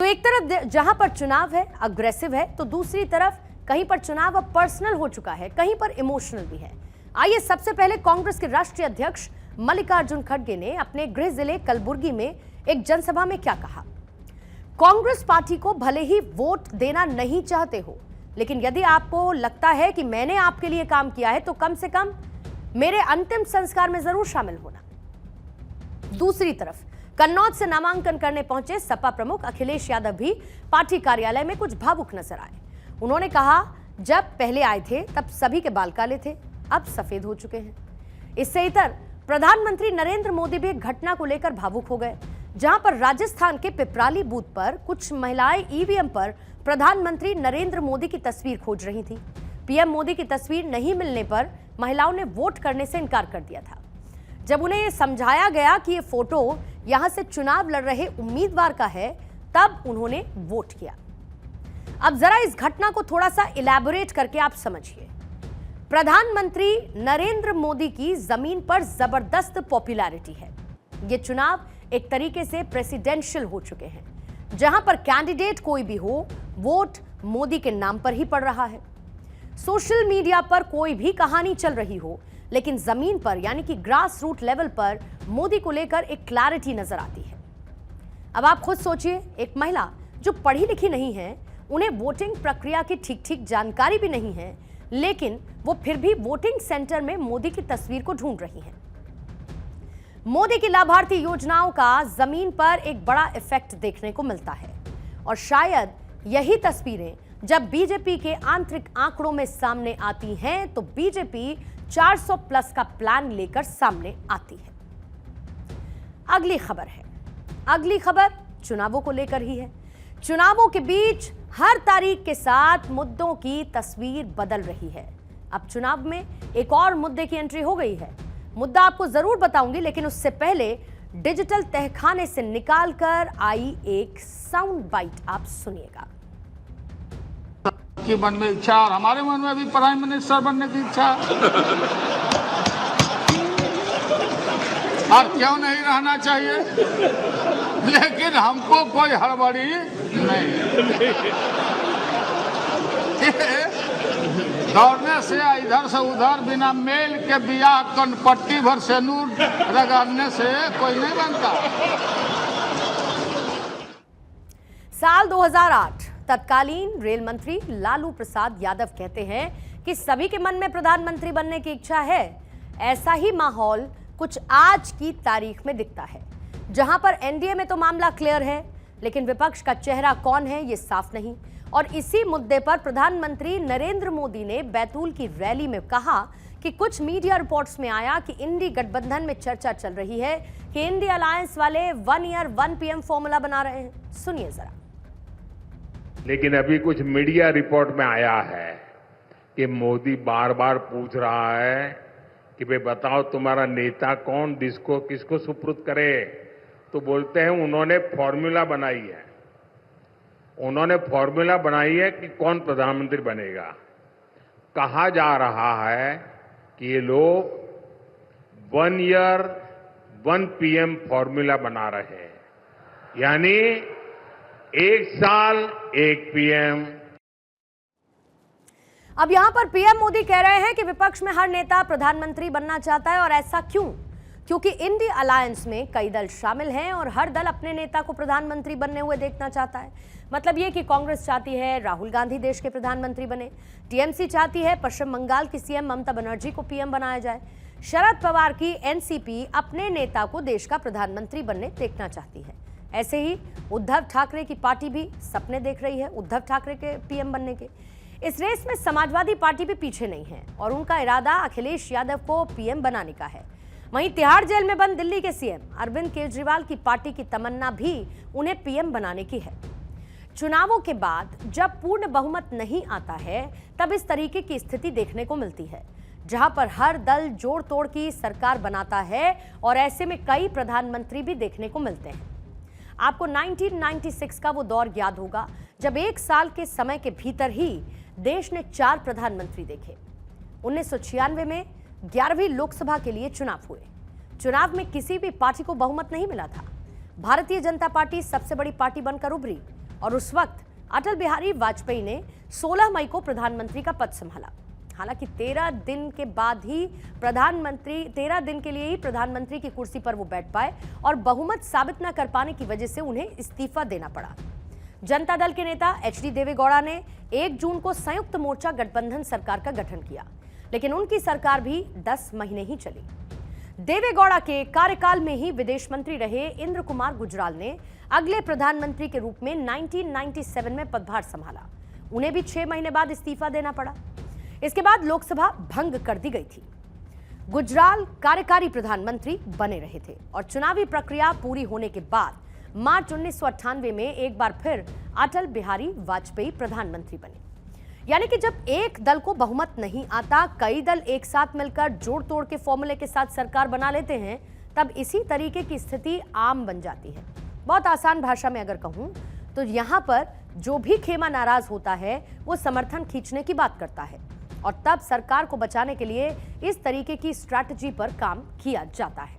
एक तरफ जहां पर चुनाव है, अग्रेसिव है, तो दूसरी तरफ कहीं पर चुनाव अब पर्सनल हो चुका है, कहीं पर इमोशनल भी है। आइए सबसे पहले कांग्रेस के राष्ट्रीय अध्यक्ष मल्लिकार्जुन खड़गे ने अपने गृह जिले कलबुर्गी में एक जनसभा में क्या कहा। कांग्रेस पार्टी को भले ही वोट देना नहीं चाहते हो, लेकिन यदि आपको लगता है कि मैंने आपके लिए काम किया है तो कम से कम मेरे अंतिम संस्कार में जरूर शामिल होना। दूसरी तरफ कन्नौज से नामांकन करने पहुंचे सपा प्रमुख अखिलेश यादव भी पार्टी कार्यालय में कुछ भावुक नजर आए। उन्होंने कहा, जब पहले आए थे तब सभी के बाल काले थे, अब सफेद हो चुके हैं। इससे इतर प्रधानमंत्री नरेंद्र मोदी भी एक घटना को लेकर भावुक हो गए, जहां पर राजस्थान के पिपराली बूथ पर कुछ महिलाएं ईवीएम पर प्रधानमंत्री नरेंद्र मोदी की तस्वीर खोज रही थी। पीएम मोदी की तस्वीर नहीं मिलने पर महिलाओं ने वोट करने से इनकार कर दिया था। जब उन्हें यह समझाया गया कि ये फोटो यहां से चुनाव लड़ रहे उम्मीदवार का है, तब उन्होंने वोट किया। अब जरा इस घटना को थोड़ा सा इलैबोरेट करके आप समझिए। प्रधानमंत्री नरेंद्र मोदी की जमीन पर जबरदस्त पॉपुलैरिटी है। ये चुनाव एक तरीके से प्रेसिडेंशियल हो चुके हैं, जहां पर कैंडिडेट कोई भी हो, वोट मोदी के नाम पर ही पड़ रहा है। सोशल मीडिया पर कोई भी कहानी चल रही हो, लेकिन जमीन पर यानी कि ग्रास रूट लेवल पर मोदी को लेकर एक क्लैरिटी नजर आती है। अब आप खुद सोचिए, एक महिला जो पढ़ी लिखी नहीं है, उन्हें वोटिंग प्रक्रिया की ठीक जानकारी भी नहीं है, लेकिन वो फिर भी वोटिंग सेंटर में मोदी की तस्वीर को ढूंढ रही हैं। मोदी की लाभार्थी योजनाओं का जमीन पर एक बड़ा इफेक्ट देखने को मिलता है, और शायद यही तस्वीरें जब बीजेपी के आंतरिक आंकड़ों में सामने आती हैं, तो बीजेपी 400 प्लस का प्लान लेकर सामने आती है। अगली खबर चुनावों को लेकर ही है। चुनावों के बीच हर तारीख के साथ मुद्दों की तस्वीर बदल रही है। अब चुनाव में एक और मुद्दे की एंट्री हो गई है। मुद्दा आपको जरूर बताऊंगी, लेकिन उससे पहले डिजिटल तहखाने से निकालकर आई एक साउंड बाइट आप सुनिएगा। की मन में इच्छा, और हमारे मन में भी प्राइम मिनिस्टर बनने की इच्छा, और क्यों नहीं रहना चाहिए, लेकिन हमको कोई हड़बड़ी नहीं। दौड़ने से इधर से उधर बिना मेल के बिया कनपट्टी भर से नूर रगड़ने से कोई नहीं बनता। साल 2008 तत्कालीन रेल मंत्री लालू प्रसाद यादव कहते हैं कि सभी के मन में प्रधानमंत्री बनने की इच्छा है। ऐसा ही माहौल कुछ आज की तारीख में दिखता है, जहां पर एनडीए में तो मामला क्लियर है, लेकिन विपक्ष का चेहरा कौन है ये साफ नहीं। और इसी मुद्दे पर प्रधानमंत्री नरेंद्र मोदी ने बैतूल की रैली में कहा कि कुछ मीडिया रिपोर्ट्स में आया कि इंडी गठबंधन में चर्चा चल रही है कि इंडी अलायंस वाले 1 ईयर 1 PM फॉर्मूला बना रहे हैं। सुनिए जरा। लेकिन अभी कुछ मीडिया रिपोर्ट में आया है कि मोदी बार बार पूछ रहा है कि भाई बताओ तुम्हारा नेता कौन, किसको सुपुर्द करे। तो बोलते हैं उन्होंने फॉर्मूला बनाई है, कि कौन प्रधानमंत्री बनेगा। कहा जा रहा है कि ये लोग 1 ईयर 1 PM फॉर्मूला बना रहे हैं, यानी 1 साल 1 PM। अब यहां पर पीएम मोदी कह रहे हैं कि विपक्ष में हर नेता प्रधानमंत्री बनना चाहता है, और ऐसा क्यों? क्योंकि इंडी अलायंस में कई दल शामिल हैं और हर दल अपने नेता को प्रधानमंत्री बनने हुए देखना चाहता है। मतलब ये कि कांग्रेस चाहती है राहुल गांधी देश के प्रधानमंत्री बने, टीएमसी चाहती है पश्चिम बंगाल की सीएम ममता बनर्जी को पीएम बनाया जाए, शरद पवार की एनसीपी अपने नेता को देश का प्रधानमंत्री बनने देखना चाहती है। ऐसे ही उद्धव ठाकरे की पार्टी भी सपने देख रही है उद्धव ठाकरे के पीएम बनने के। इस रेस में समाजवादी पार्टी भी पीछे नहीं है, और उनका इरादा अखिलेश यादव को पीएम बनाने का है। वहीं तिहाड़ जेल में बंद दिल्ली के सीएम अरविंद केजरीवाल की पार्टी की तमन्ना भी उन्हें पीएम बनाने की है। चुनावों के बाद जब पूर्ण बहुमत नहीं आता है, तब इस तरीके की स्थिति देखने को मिलती है, जहां पर हर दल जोड़ तोड़ की सरकार बनाता है, और ऐसे में कई प्रधानमंत्री भी देखने को मिलते हैं। आपको 1996 का वो दौर याद होगा, जब 1 साल के समय के भीतर ही देश ने 4 प्रधानमंत्री देखे। 1996 में 11वीं लोकसभा के लिए चुनाव हुए। चुनाव में किसी भी पार्टी को बहुमत नहीं मिला था। भारतीय जनता पार्टी सबसे बड़ी पार्टी बनकर उभरी और उस वक्त अटल बिहारी वाजपेयी ने 16 मई को प्रधानमंत्री का पद संभाला। हालांकि 13 दिन के लिए ही प्रधानमंत्री की कुर्सी पर वो बैठ पाए और बहुमत साबित न कर पाने की वजह से उन्हें इस्तीफा देना पड़ा। जनता दल के नेता एचडी देवेगौड़ा ने 1 जून को संयुक्त मोर्चा गठबंधन सरकार का गठन किया, लेकिन उनकी सरकार भी 10 महीने ही चली। देवेगौड़ा के कार्यकाल में ही विदेश मंत्री रहे इंद्र कुमार गुजराल ने अगले प्रधानमंत्री के रूप में 1997 में पदभार संभाला। उन्हें भी 6 महीने बाद इस्तीफा देना पड़ा। इसके बाद लोकसभा भंग कर दी गई थी। गुजराल कार्यकारी प्रधानमंत्री बने रहे थे और चुनावी प्रक्रिया पूरी होने के बाद मार्च 1998 में एक बार फिर अटल बिहारी वाजपेयी प्रधानमंत्री बने। यानी कि जब एक दल को बहुमत नहीं आता, कई दल एक साथ मिलकर जोड़ तोड़ के फॉर्मूले के साथ सरकार बना लेते हैं, तब इसी तरीके की स्थिति आम बन जाती है। बहुत आसान भाषा में अगर कहूं तो यहां पर जो भी खेमा नाराज होता है वो समर्थन खींचने की बात करता है और तब सरकार को बचाने के लिए इस तरीके की स्ट्रैटेजी पर काम किया जाता है।